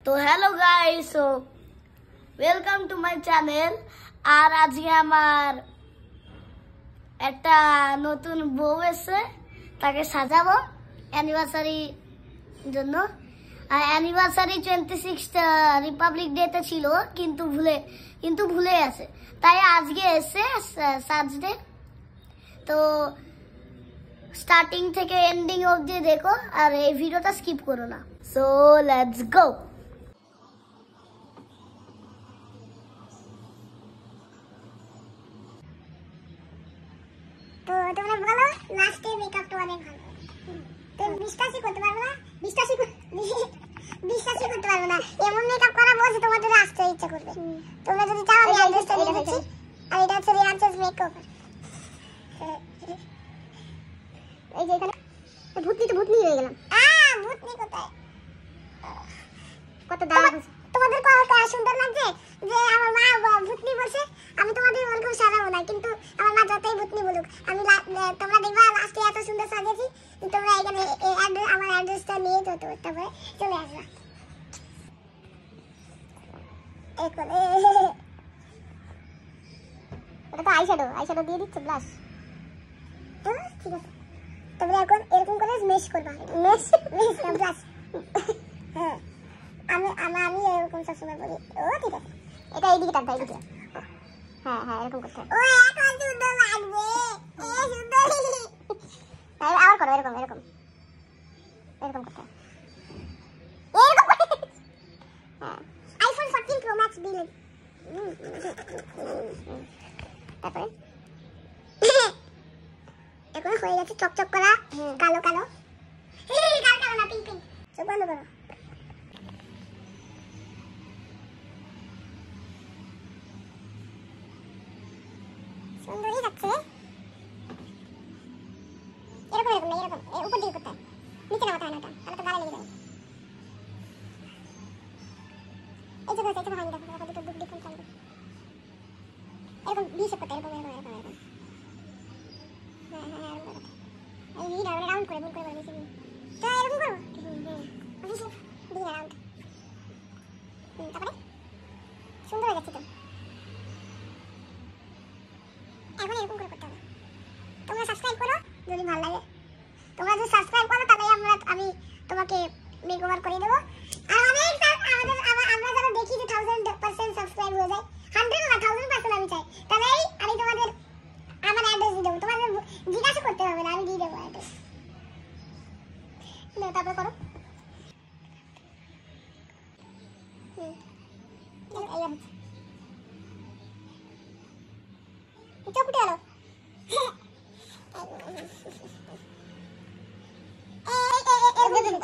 তো hello guys, so welcome to my channel. আর আজকে আমার একটা নতুন বউ এসে, তাকে সাজাবো অ্যানিভার্সারি জন্য। আর অ্যানিভার্সারি 26 রিপাবলিক ডেতে ছিল, কিন্তু ভুলে গেছে, তাই আজকে এসে সাজতে। তো স্টার্টিং থেকে এন্ডিং অবধি দেখো আর এই ভিডিওটা স্কিপ করো না। So let's go. তো তোমরা বলো লাস্টে মেকআপটা অনেক ভালো। তো বিশ্বাসই করতে পারবো না, বিশ্বাসই করতে পারবো না। এমন মেকআপ করা বলছে তোমাদের আসতে ইচ্ছা করবে। তোমরা যদি চাও আমি অ্যাড্রেসটা দিয়ে দিচ্ছি। আর এটা হচ্ছে রিয়ান্সেস মেকআপ। এই যে এখানে ভূতনি হয়ে গেলাম। ভূতনি কোথায়? কত দাম আছে তোমাদের? কত সুন্দর লাগছে যে আমার মা ভূতনি বলছে। আমি তোমাদের ওরকম সাজাবো না, কিন্তু আমার মা যতই ভূতনি বলুক, আমি তোমরা দেখবা লাস্টে এত সুন্দর সাজিয়েছি। তোমরা এখানে আমার অ্যাড্রেসটা নিয়ে তো তারপরে চলে আসবা। ওটা তো আইশ্যাডো দিয়ে দিচ্ছে, ব্লাশ। ঠিক আছে, তবে এখন এরকম করে মেশ করবা। মেশ না ব্লাশ। হ্যাঁ, আমি এরকম সবসময় বলি। ও ঠিক আছে, এটা এইদিকে টানতে, এইদিকে। হ্যাঁ হ্যাঁ, এরকম করতে হবে। ও এখন সুন্দর লাগবে। সুন্দর। আবার করো, এরকম করতে হবে। হ্যাঁ, আইফোন 14 প্রো ম্যাক্স বিল। তারপরে এখন হয়ে গেছে চকচক করা কালো কালো। কালো না, পিঙ্ক পিঙ্ক। চোখ বন্ধ করো। সুন্দরই লাগছে। এরকম না, এরকম উপর দিকে করতে হয়, নিচে নামাতে হয় না। তাহলে তো গালে লেগে যাবে। এই যে ভাঙি দেখো, দুটো দুটো ডিফারেন্ট চালবে। এরকম বিশ করতে, এরকম। হ্যাঁ এই রাউন্ড করে বুক করে বেশি। তো এরকম করো। বেশি দিয়ে রাউন্ড। তারপরে সুন্দর হয়ে যাচ্ছে তো। এখন এরকম করে করতে হবে। তোমরা সাবস্ক্রাইব করো যদি ভালো লাগে। তোমরা যদি সাবস্ক্রাইব করো তাহলে আমি তোমাকে মেকওভার করে দেবো। আর আমরা যেন দেখি যে 1000% সাবস্ক্রাইব হয়ে যায়। 100 না, 1000% আমি চাই। তাহলেই আমি তোমাদের আমার অ্যাড্রেস দিয়ে দেবো। তোমাদের জিজ্ঞাসা করতে হবে না, আমি দিয়ে দেবো অ্যাড্রেস। তারপরে করো। চোখ উঠে গেল।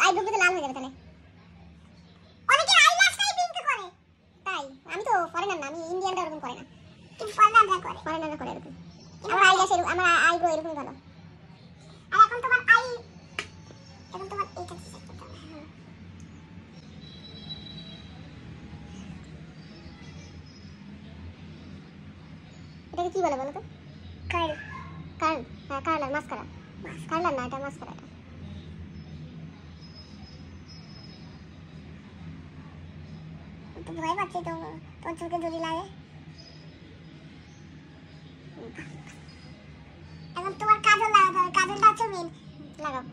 আইব্রোগুলো লাল হয়ে যাবে তাহলে। অনেকে আইল্যাশটাই পিঙ্ক করে, তাই আমি তো ফরেনার না, আমি ইন্ডিয়ানরা এরকম করে না, কিন্তু ফরেনাররা করে এরকম। আমার আইব্রো এরকম ভালো। আর এখন তোমার এইটা ঠিক করতে হবে। এটাকে কি বলে বলো তো? কার্ল। হ্যাঁ, কার্লার, মাস্কারা। কার্লার না, এটা মাস্কারা। তো ভয় পাচ্ছি তো, তোর চোখে যদি লাগে। এখন তোমার কাজল লাগাতে হবে। কাজলটা হচ্ছে মেন। লাগাও।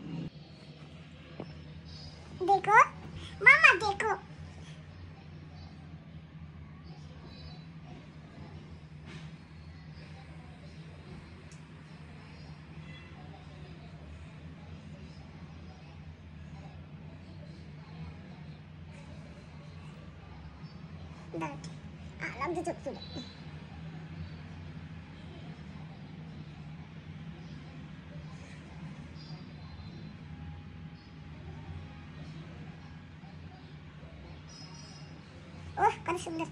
দেখো মামা, দেখো। লাগছে চোখ তুলে। ওহ, কত সুন্দর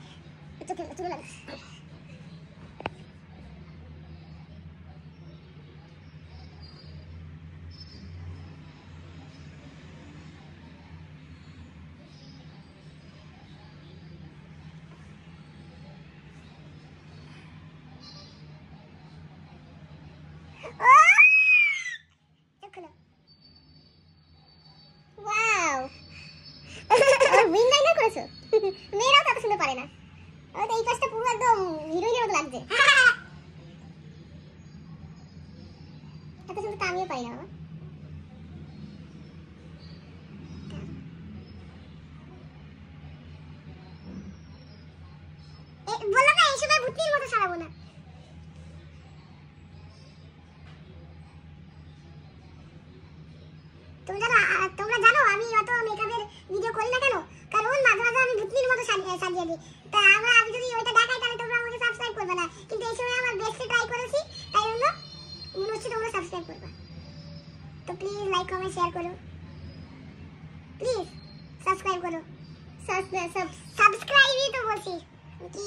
চোখে চুলে লাগছে। ওয়াও, উইং লাইনার করেছো? লাগছে। এত সুন্দর তো আমিও পাই না বাবা। বললাম না এইসবে ভূতনির মতো সারাবো না। তোমরা জানো আমি অত মেকআপের ভিডিও করি না কেন, কারণ মাঝে মাঝে আমি ভূতনির মতো সাজিয়ে দিই। তা আমি যদি ওইটা দেখাই তাহলে তোমরা আমাকে সাবস্ক্রাইব করবে না, কিন্তু এই সময় আমার বেস্ট ট্রাই করেছি, তাই জন্য মনে হচ্ছে তোমরা সাবস্ক্রাইব করবে। তো প্লিজ লাইক কমেন্ট শেয়ার করো, প্লিজ সাবস্ক্রাইব করো। সাবস্ক্রাইবই তো বলছি কি।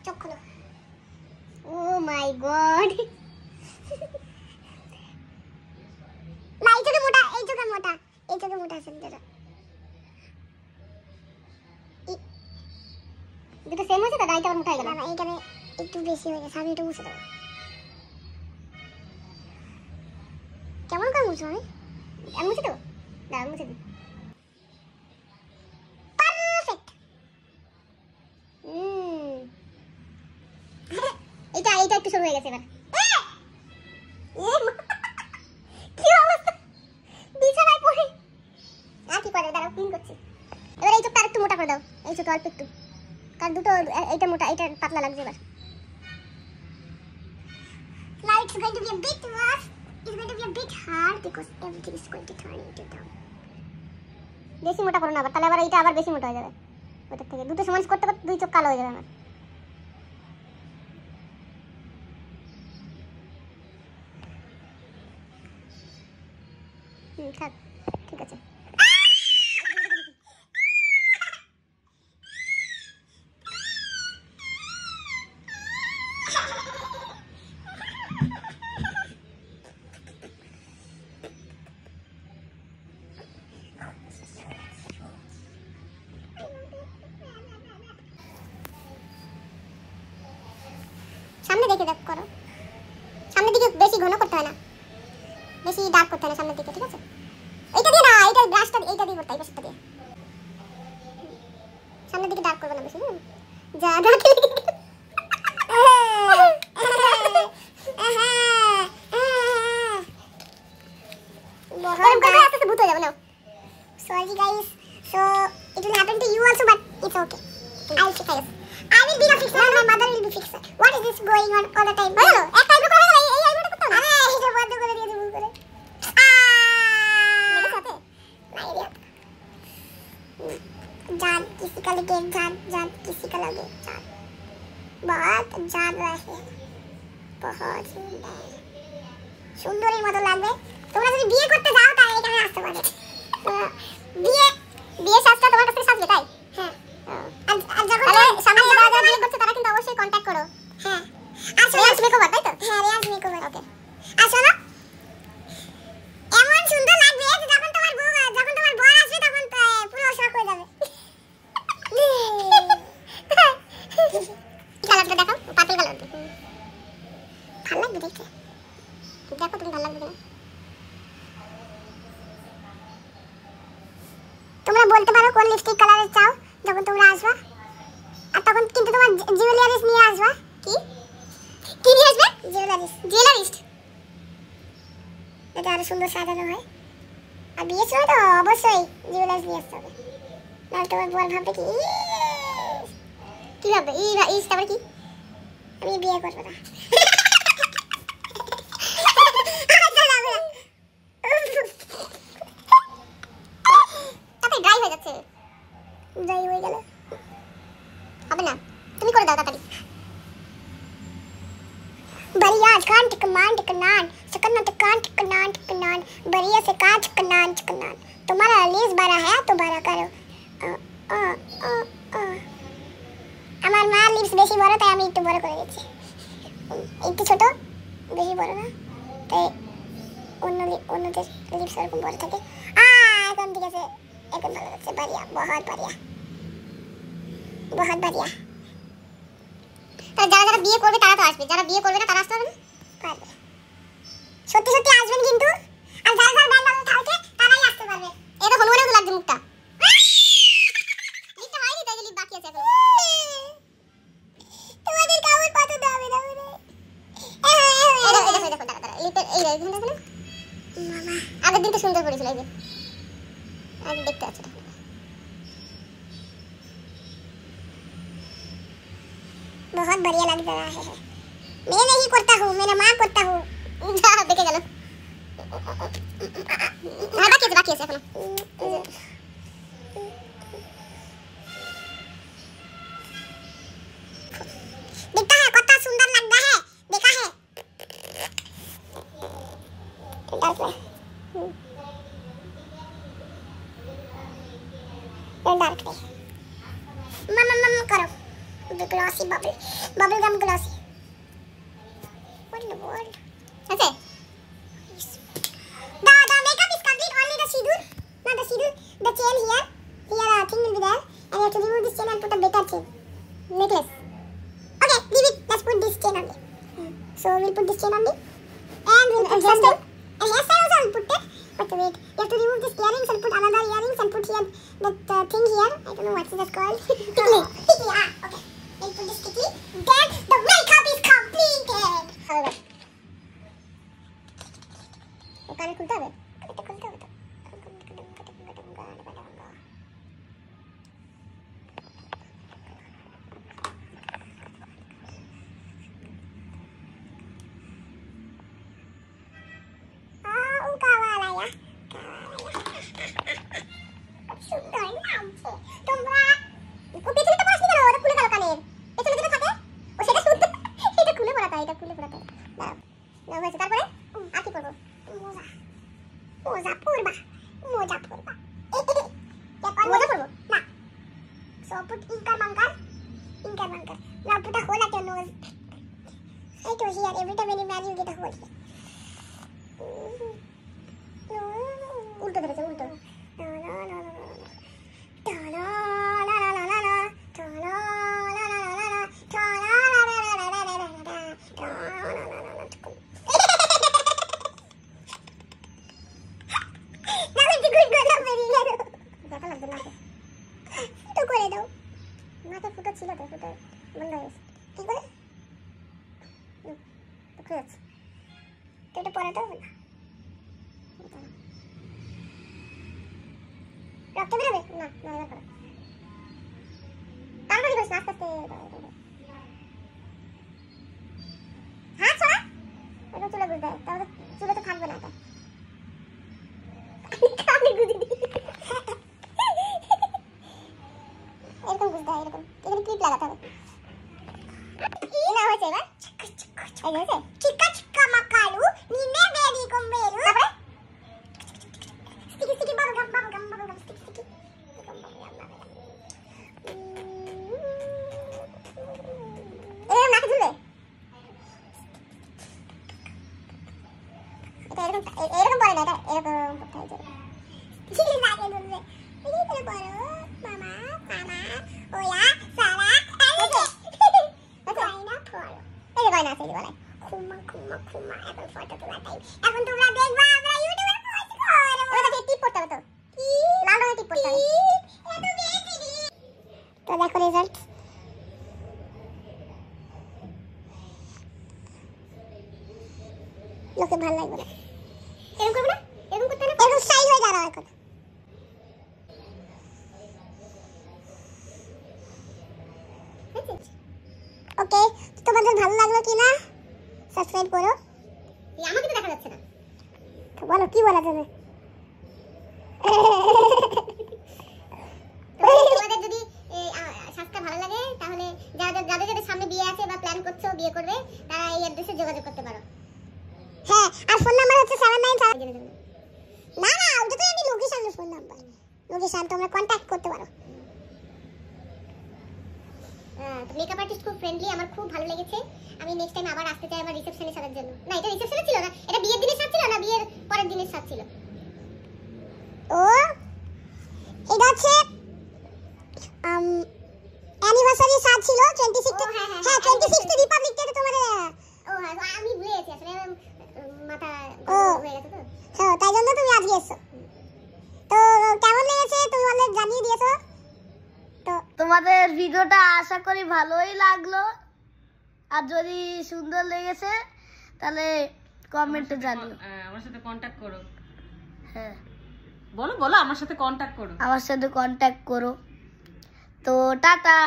চোখ খোলো। ও মাই গড, না এই চোখে মোটা, এই চোখে মোটা, এই চোখে মোটা আছে দুটো। দুটো সেম হয়েছে তো, ডাইটা মোটা হয়ে গেল। না এইখানে একটু বেশি হয়ে গেছে, আমি একটু মুছে দেবো। কেমন করে মুছবো আমি মুছে দেবো, দাঁড়া মুছে দিই। পারফেক্ট। এটা একটু সরু হয়ে গেছে এবার। কি অবস্থা, বিছানায় পড়ে আর কি করে, দাঁড়াও ক্লিন করছি। এবার এই চোখটা আরেকটু মোটা করে দাও, এই চোখটা অল্প একটু, কারণ দুটো এইটা মোটা, এইটা পাতলা লাগছে এবার। Now it's going to be a bit rough, it's going to be a bit hard because everything is going to turn into down. বেশি মোটা করো না আবার, তাহলে আবার এইটা আবার বেশি মোটা হয়ে যাবে ওটার থেকে। দুটো সমান করতে করতে দুই চোখ কালো হয়ে যাবে আমার। থাক, ঠিক আছে। সামনে দেখে দেখ করো, সামনের দিকে বেশি ঘন করতে হয় না, বেশি ডার্ক করতে হয় না সামনের দিকে, ঠিক আছে? এইটা দিয়ে না, এইটা ব্রাশটা এইটা দিয়ে করতে, এই ব্রাশটা দিয়ে সামনের দিকে ডার্ক করবে না বেশি। যা ডার্ক ভূত হয়ে যাবে না। Sorry guys, so it will happen to you also, but it's okay. I will fix it. I will be the fixer and my mother will be fixer. What is this going on all the time? Hello, এক time করে গেল, এই আইডিয়াটা করতে হবে। আরে এটা বন্ধ করে দিয়েছি ভুল করে। मेरे साथ है नहीं दिया। जान किसी का लगे, जान किसी का लगे, जान बहुत जान रहा है, बहुत সুন্দরীর মতো লাগবে। তোমরা যদি বিয়ে করতে যাও তাহলে এখানে আসতে পারো। বিয়ে সাজটা তোমার কাছে সাজবে তাই? হ্যাঁ। আর যখন সামনে যারা বিয়ে করছে তারা কিন্তু অবশ্যই কন্টাক্ট করো। হ্যাঁ। আসলে রিয়াজ মেকওভার তাই তো? হ্যাঁ, রিয়াজ মেকওভার। ওকে। আসলে এমন সুন্দর লাগবে যে যখন তোমার বর আসবে তখন পুরো শক হয়ে যাবে। কালারটা দেখো, পার্পল কালার। ভালো লাগবে দেখতে। দেখো তুমি ভালো লাগবে কিনা। তোমরা বলতে পারো কোন লিপস্টিক কালারের চাও যখন তোমরা আসবা, আর তখন কিন্তু তোমার জুয়েলারিস নিয়ে আসবা। কি নিয়ে আসবে? জুয়েলারিস্ট, এটা আরো সুন্দর সাজানো হয়। আর বিয়ের সময় তো অবশ্যই জুয়েলারিস নিয়ে আসতে হবে, নাহলে তোমার বর ভাববে কি ভাববে? ইস তারপরে কি, আমি বিয়ে করবো না। ড্রাই হয়ে যাচ্ছে, ড্রাই হয়ে গেল হবে না, তুমি করে দাও তাড়াতাড়ি। बढ़िया कांट कमांड कनान सकना तो कांट कनान कनान बढ़िया से कांच कनान कनान तुम्हारा लीज बड़ा है तो बड़ा करो। আমার মা লিপস বেশি বড় তাই আমি একটু বড় করে দিয়েছি, একটু ছোট বেশি বড় না, তাই অন্যদের লিপস এরকম বড় থাকে। এখন ঠিক আছে, এখন ভালো লাগছে, बढ़िया बहुत बढ़िया। बहुत बढ़िया। तो যারা যারা বিয়ে করবে তারা তো আসবে, যারা বিয়ে করবে না তারা আসতে পারবে না? পারবে। সত্যি সত্যি আসবেন কিন্তু, আর যারা যারা ব্যান্ড বাজে থাকে তারাই আসতে পারবে। এটা হনুমানের মতো লাগছে মুখটা। লিপটা হয়নি, তাই লিপ বাকি আছে এখন। তোমাদের কাউর পছন্দ হবে না বলে। দেখো দাঁড়া লিপটা এই দেখো না মামা, আগের দিন তো সুন্দর করেছিল এই যে, আজ দেখতে আছে। बहुत बढ़िया लग रहा है। मैं नहीं करता हूँ, मेरा माँ करता हूँ। देखे गलो। बाकी है एखोनो। दिखता है कितना सुंदर लगता है, देखा है? डार्क में। मम्मा करो। Glossy bubble gum glossy. What in the world? That's it. The makeup is complete. Only the sidur, not the sidur. The chain here thing will be there, and you have to remove this chain and put a better chain necklace. Okay, leave it. Let's put this chain only. So we'll put this chain only, and we'll put hairstyle. And hairstyle also I'll put it. But wait, you have to remove this earrings and put another earrings and put here that thing here. I don't know what is that called. Tickly. Okay. We'll put this sticky. Then the makeup is completed. Alright. Can खुलता है? खुलता है तो. उनका वाला या. सुंदर नाम से. तुमरा. को पीछे तो पास नहीं करो, तो खुले करो काने. পেছনে যেটা থাকে ও সেটা শুনতে এটা খুলে পড়াতে হয়, এটা খুলে পড়াতে হয়। দাঁড়াও না হয়েছে, তারপরে আর কি করবো? মোজা পরবা মোজা পরবো না। সো পুট ইনকার মাঙ্কার now put a hole at your nose. I told you every time when you marry you get a hole here. উল্টো ধরেছে উল্টো। রক্ত বেরোবে না, না এবার করো। তারপরে বস আস্তে আস্তে হাত ছড়া, এটা চুলে গুঁজে দেয়, তাহলে চুলে তো থাকবে না। এটা কানে গুঁজে দিই, এরকম গুঁজে দেয়, এরকম এখানে ক্লিপ লাগাতে হবে। না হয়েছে এবার, এই হয়েছে চিকা চিকা মাকালু নিনে বেরি কম্বেরু। তারপরে sticky sticky bubble gum sticky sticky. এরকম নাকে ঝুলবে, এটা এরকম পরে না, এটা এরকম কোথায় যাবে ঝিলি নাকে ঝুলবে। এরকম পড়ো মামা মামা ওয়া সারা গয়না পড়ো। এই গয়না আছে এই গলায়। খুমা খুমা খুমা। এখন ফটো তোলা টাইম। এখন তোমরা দেখবা আমরা ইউটিউবে পোস্ট করব। ওটা টিপ পড়তে হবে তো, লাল রঙের টিপ পড়তে হবে। তো দেখো রেজাল্ট। লোকে ভালো লাগবে না, এরকম করবে না, এরকম করতে না, এরকম স্টাইল হয়ে দাঁড়াও এখন। ওকে, তোমাদের ভালো লাগলো কিনা সাবস্ক্রাইব করো। আমাকে তো দেখা যাচ্ছে না, তো বলো কি বলা যাবে। তোমাদের যদি সাজটা ভালো লাগে তাহলে যাদের সামনে বিয়ে আছে বা প্ল্যান করছো বিয়ে করবে তারা এই অ্যাড্রেসে যোগাযোগ করতে পারো। হ্যাঁ, আর ফোন নাম্বার হচ্ছে 797। না না, ওটা তো আমি লোকেশনের ফোন নাম্বার, লোকেশন তোমরা কন্টাক্ট করতে পারো। মেকআপ আর্টিস্ট খুব ফ্রেন্ডলি, আমার খুব ভালো লেগেছে। আমি নেক্সট টাইম আবার আসতে চাই আমার রিসেপশনে সাজার জন্য। না, এটা রিসেপশনে ছিল না, এটা বিয়ের দিনের সাজ ছিল না, বিয়ের পরের দিনের সাজ ছিল। ও এটা হচ্ছে তোমাদের ভিডিওটা আশা করি ভালোই লাগলো, আর যদি সুন্দর লেগেছে তাহলে কমেন্টে জানিও। আমার সাথে কন্টাক্ট করো। হ্যাঁ বলো বলো, আমার সাথে কন্টাক্ট করো। আমার সাথে কন্ট্যাক্ট করো। তো টাটা।